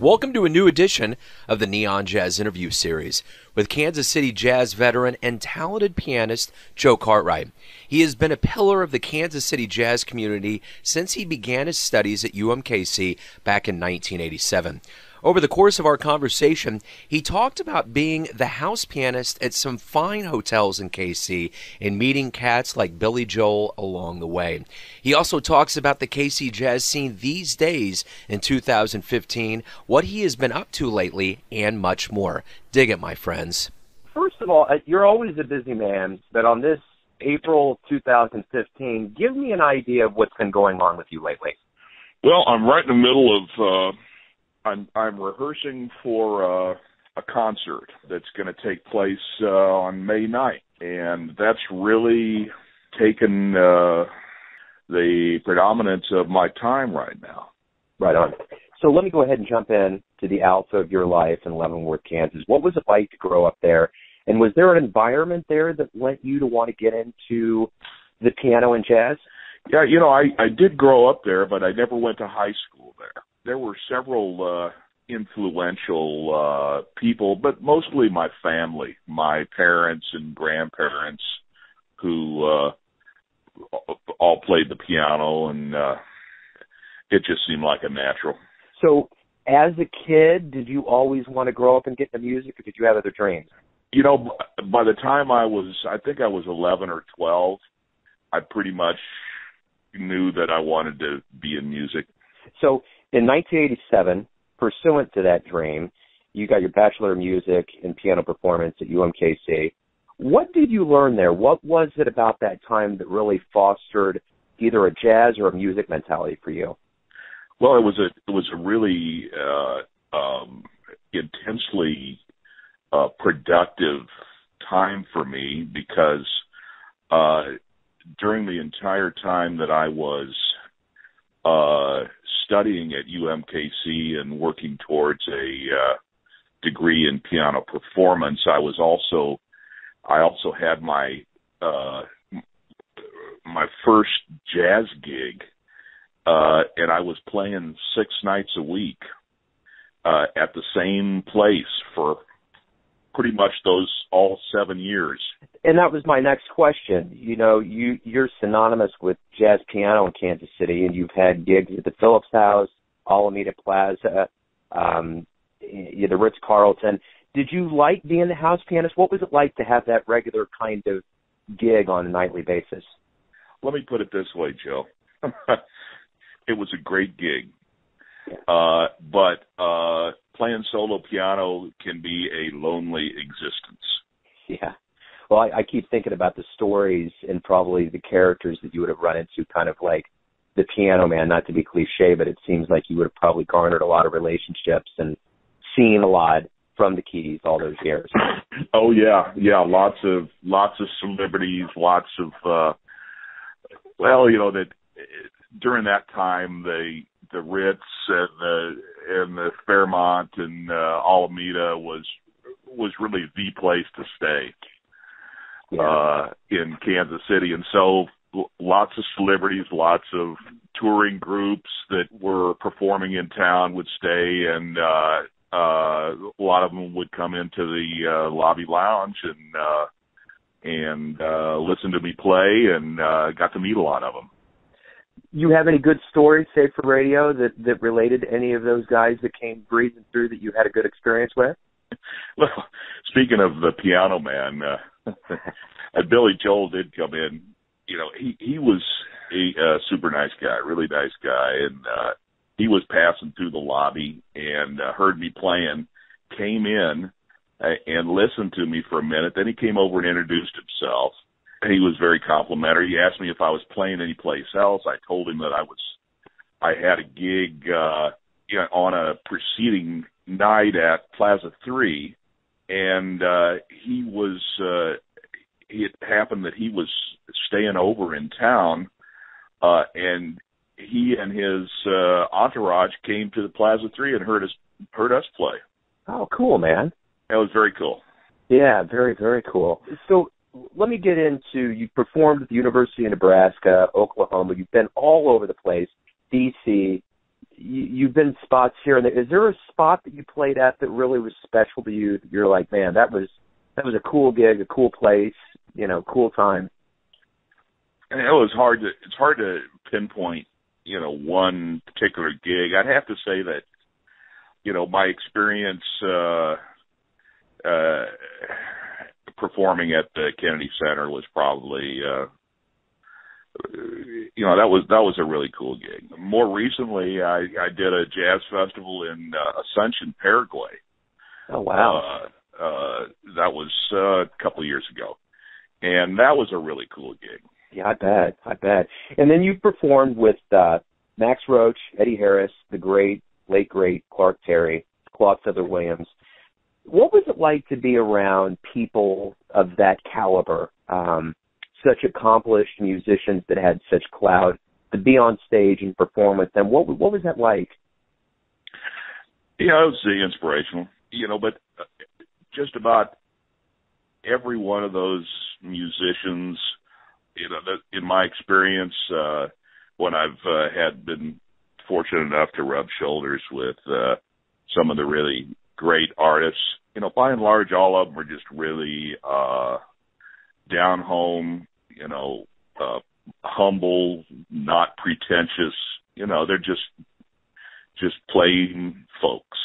Welcome to a new edition of the Neon Jazz Interview Series with Kansas City jazz veteran and talented pianist Joe Cartwright. He has been a pillar of the Kansas City jazz community since he began his studies at UMKC back in 1987. Over the course of our conversation, he talked about being the house pianist at some fine hotels in KC and meeting cats like Billy Joel along the way. He also talks about the KC jazz scene these days in 2015, what he has been up to lately, and much more. Dig it, my friends. First of all, you're always a busy man, but on this April 2015, give me an idea of what's been going on with you lately. Well, I'm right in the middle of I'm rehearsing for a concert that's going to take place on May 9th, and that's really taken the predominance of my time right now. Right on. So let me go ahead and jump in to the alpha of your life in Leavenworth, Kansas. What was it like to grow up there, and was there an environment there that led you to want to get into the piano and jazz? Yeah, I did grow up there, but I never went to high school there. There were several influential people, but mostly my family, my parents and grandparents, who all played the piano, and it just seemed like a natural. So as a kid, did you always want to grow up and get into music, or did you have other dreams? By the time I think I was 11 or 12, I pretty much knew that I wanted to be in music. So in 1987, pursuant to that dream, you got your Bachelor of Music in Piano Performance at UMKC. What did you learn there? What was it about that time that really fostered either a jazz or a music mentality for you? Well, it was a really intensely productive time for me because during the entire time that I was studying at UMKC and working towards a degree in piano performance, I also had my first jazz gig, and I was playing 6 nights a week at the same place for pretty much all 7 years. And that was my next question. You're synonymous with jazz piano in Kansas City, and you've had gigs at the Phillips House, Alameda Plaza, the Ritz-Carlton. Did you like being the house pianist? What was it like to have that regular kind of gig on a nightly basis? Let me put it this way, Joe. It was a great gig. But playing solo piano can be a lonely existence. Yeah. Well, I keep thinking about the stories and probably the characters that you would have run into, kind of like the Piano Man, not to be cliche, but it seems like you would have probably garnered a lot of relationships and seen a lot from the Keys all those years. Oh, yeah. Yeah, lots of celebrities, lots of, that during that time, the Ritz and the Fairmont and Alameda was really the place to stay in Kansas City. And so lots of celebrities, lots of touring groups that were performing in town would stay, and a lot of them would come into the lobby lounge and listen to me play, and got to meet a lot of them. You have any good stories, saved for radio, that related to any of those guys that came breathing through that you had a good experience with? Well, speaking of the Piano Man, Billy Joel did come in. He was a super nice guy, really nice guy, and he was passing through the lobby and heard me playing, came in and listened to me for a minute. Then he came over and introduced himself. He was very complimentary. He asked me if I was playing any place else. I told him that I had a gig on a preceding night at Plaza 3, and it happened that he was staying over in town, and he and his entourage came to the Plaza 3 and heard us play. Oh, cool, man. That was very cool. Yeah, very, very cool. So let me get into, you performed at the University of Nebraska, Oklahoma. You've been all over the place, D.C., you've been spots here and there. Is there a spot that you played at that really was special to you? You're like, man, that was a cool gig, a cool place, cool time. And it's hard to pinpoint, one particular gig. I'd have to say that, my experience performing at the Kennedy Center was probably, that was a really cool gig. More recently, I did a jazz festival in Asuncion, Paraguay. Oh, wow. That was a couple of years ago. And that was a really cool gig. Yeah, I bet. And then you performed with Max Roach, Eddie Harris, the late great Clark Terry, Claude Feather-Williams. What was it like to be around people of that caliber, such accomplished musicians that had such clout, to be on stage and perform with them? What was that like? It was inspirational, but just about every one of those musicians, that in my experience, when I've had been fortunate enough to rub shoulders with some of the really great artists, by and large, all of them are just really down home, humble, not pretentious. They're just plain folks.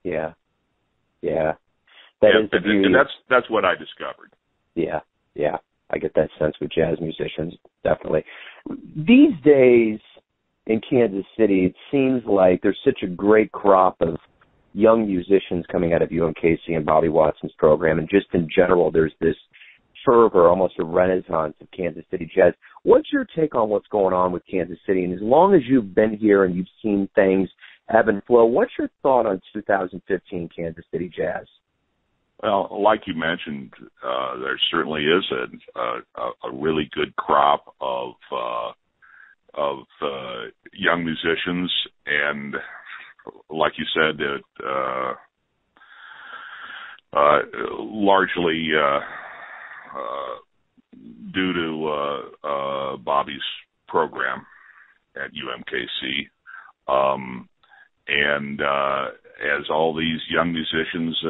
Yeah. Is the beauty. And that's what I discovered. Yeah. I get that sense with jazz musicians, definitely. These days in Kansas City, it seems like there's such a great crop of young musicians coming out of UMKC and Bobby Watson's program, and just in general, there's this fervor, almost a renaissance of Kansas City jazz. What's your take on what's going on with Kansas City? And as long as you've been here and you've seen things ebb and flow, what's your thought on 2015 Kansas City jazz? Well, like you mentioned, there certainly is a really good crop of young musicians, and like you said, largely due to Bobby's program at UMKC, and as all these young musicians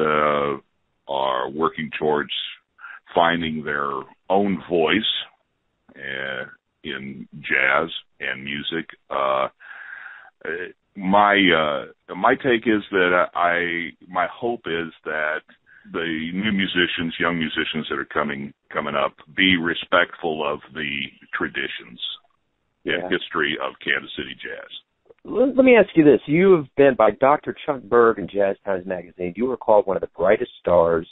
are working towards finding their own voice in jazz and music. My take is that my hope is that the new musicians, young musicians that are coming up, be respectful of the traditions and history of Kansas City jazz. Let me ask you this. You have been, by Dr. Chuck Berg in Jazz Times Magazine, you were called one of the brightest stars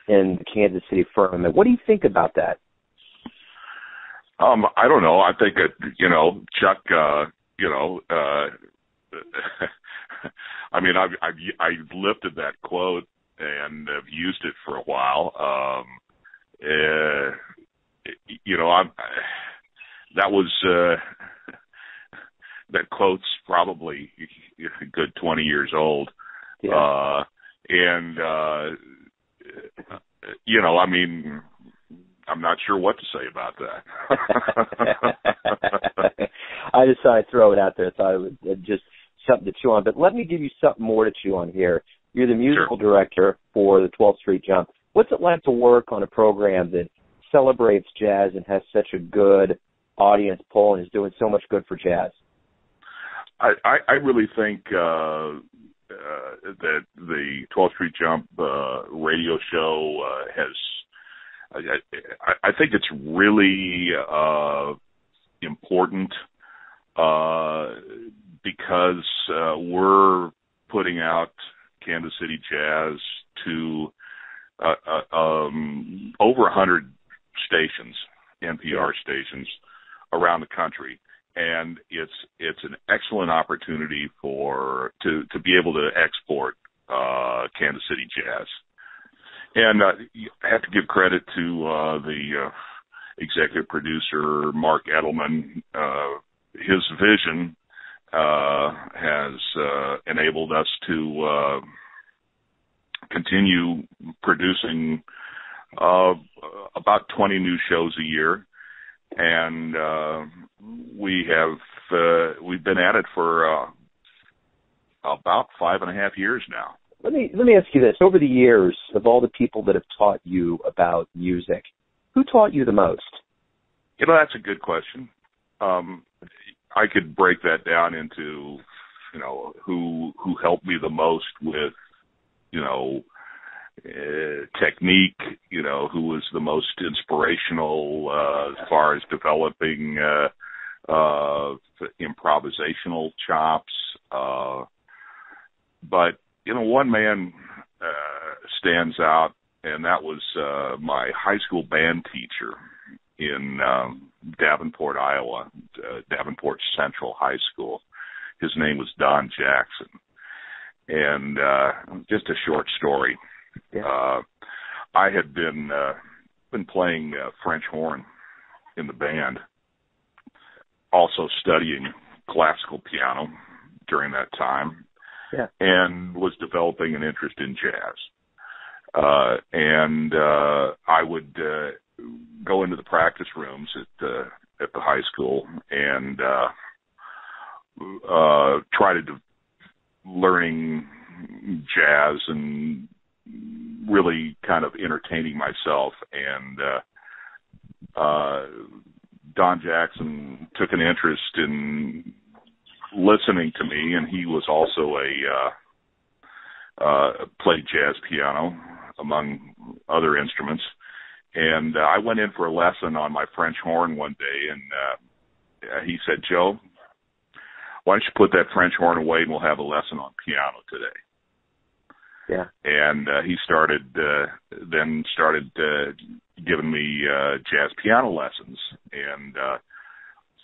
in the Kansas City firmament. What do you think about that? I don't know. I think that, Chuck, I mean, I've lifted that quote and have used it for a while. That quote's probably a good 20 years old. Yeah. I mean, I'm not sure what to say about that. I just thought I'd throw it out there. I thought it would just something to chew on. But let me give you something more to chew on here. You're the musical director for the 12th Street Jump. What's it like to work on a program that celebrates jazz and has such a good audience poll and is doing so much good for jazz? I really think that the 12th Street Jump radio show I think it's really important because we're putting out Kansas City jazz to over 100 stations, NPR stations around the country. And it's an excellent opportunity to be able to export Kansas City jazz. And I have to give credit to the executive producer, Mark Edelman. His vision has enabled us to continue producing about 20 new shows a year. And we've been at it for about 5.5 years now. Let me ask you this. Over the years, of all the people that have taught you about music, who taught you the most? That's a good question. I could break that down into, who helped me the most with, technique, who was the most inspirational as far as developing improvisational chops. But, one man stands out, and that was my high school band teacher in Davenport, Iowa, Davenport Central High School. His name was Don Jackson. And just a short story. Yeah. I had been playing French horn in the band, also studying classical piano during that time, and was developing an interest in jazz. And I would go into the practice rooms at the high school and try to learning jazz and really kind of entertaining myself. And Don Jackson took an interest in listening to me, and he was also played jazz piano among other instruments. And I went in for a lesson on my French horn one day, and he said, "Joe, why don't you put that French horn away and we'll have a lesson on piano today?" Yeah. And he started giving me jazz piano lessons. And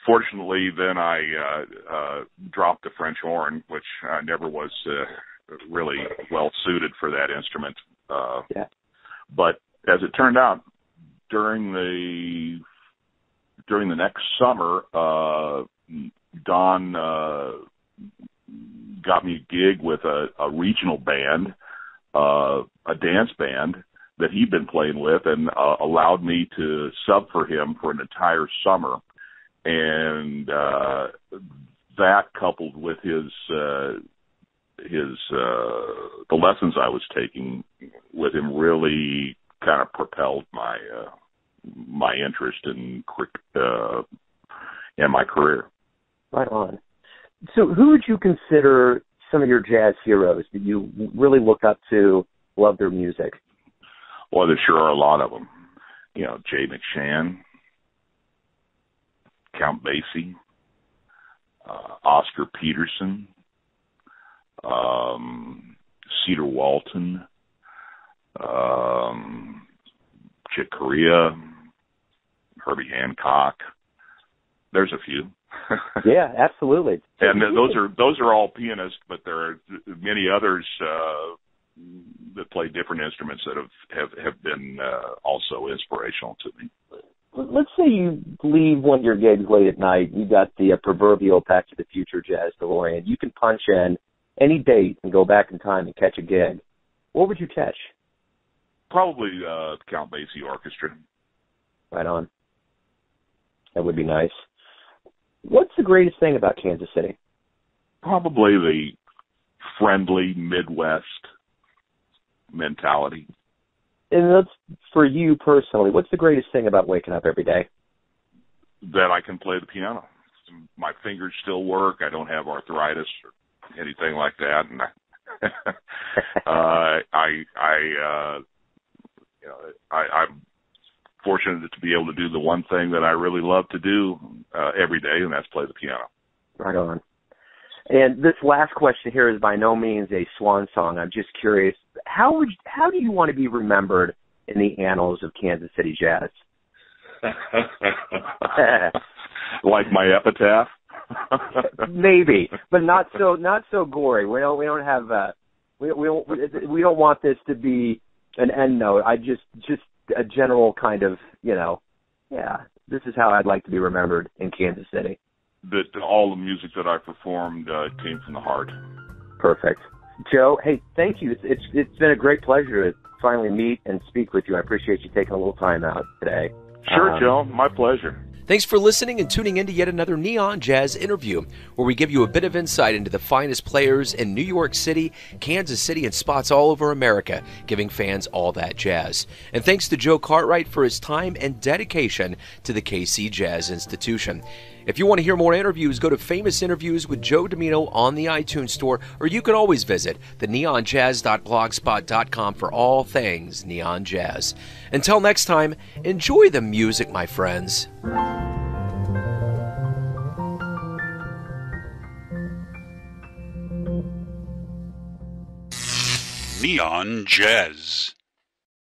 fortunately, then I dropped the French horn, which I never was really well suited for that instrument. But as it turned out, during the next summer, Don got me a gig with a regional band, a dance band that he'd been playing with, and allowed me to sub for him for an entire summer. And that, coupled with the lessons I was taking with him, really kind of propelled my interest in my career. Right on. So who would you consider some of your jazz heroes that you really look up to, love their music? Well, there sure are a lot of them. Jay McShann, Count Basie, Oscar Peterson, Cedar Walton, Chick Corea, Herbie Hancock. There's a few. Yeah, absolutely. And those are all pianists, but there are many others that play different instruments that have been also inspirational to me. Let's say you leave one of your gigs late at night. You got the proverbial Back to the Future Jazz DeLorean. You can punch in any date and go back in time and catch a gig. What would you catch? Probably Count Basie Orchestra. Right on. That would be nice. What's the greatest thing about Kansas City? Probably the friendly Midwest mentality. And that's for you personally. What's the greatest thing about waking up every day? That I can play the piano. My fingers still work. I don't have arthritis or anything like that. And I'm fortunate to be able to do the one thing that I really love to do every day, and that's play the piano. Right on. And this last question here is by no means a swan song. I'm just curious, how do you want to be remembered in the annals of Kansas City jazz? Like my epitaph? Maybe, but not so gory. We don't have we don't want this to be an end note. I just a general kind of, this is how I'd like to be remembered in Kansas City. That all the music that I performed came from the heart. Perfect. Joe, hey, thank you. It's been a great pleasure to finally meet and speak with you. I appreciate you taking a little time out today. Sure, Joe. My pleasure. Thanks for listening and tuning in to yet another Neon Jazz interview, where we give you a bit of insight into the finest players in New York City, Kansas City, and spots all over America, giving fans all that jazz. And thanks to Joe Cartwright for his time and dedication to the KC Jazz Institution. If you want to hear more interviews, go to Famous Interviews with Joe Domino on the iTunes Store, or you can always visit the neonjazz.blogspot.com for all things neon jazz. Until next time, enjoy the music, my friends. Neon Jazz.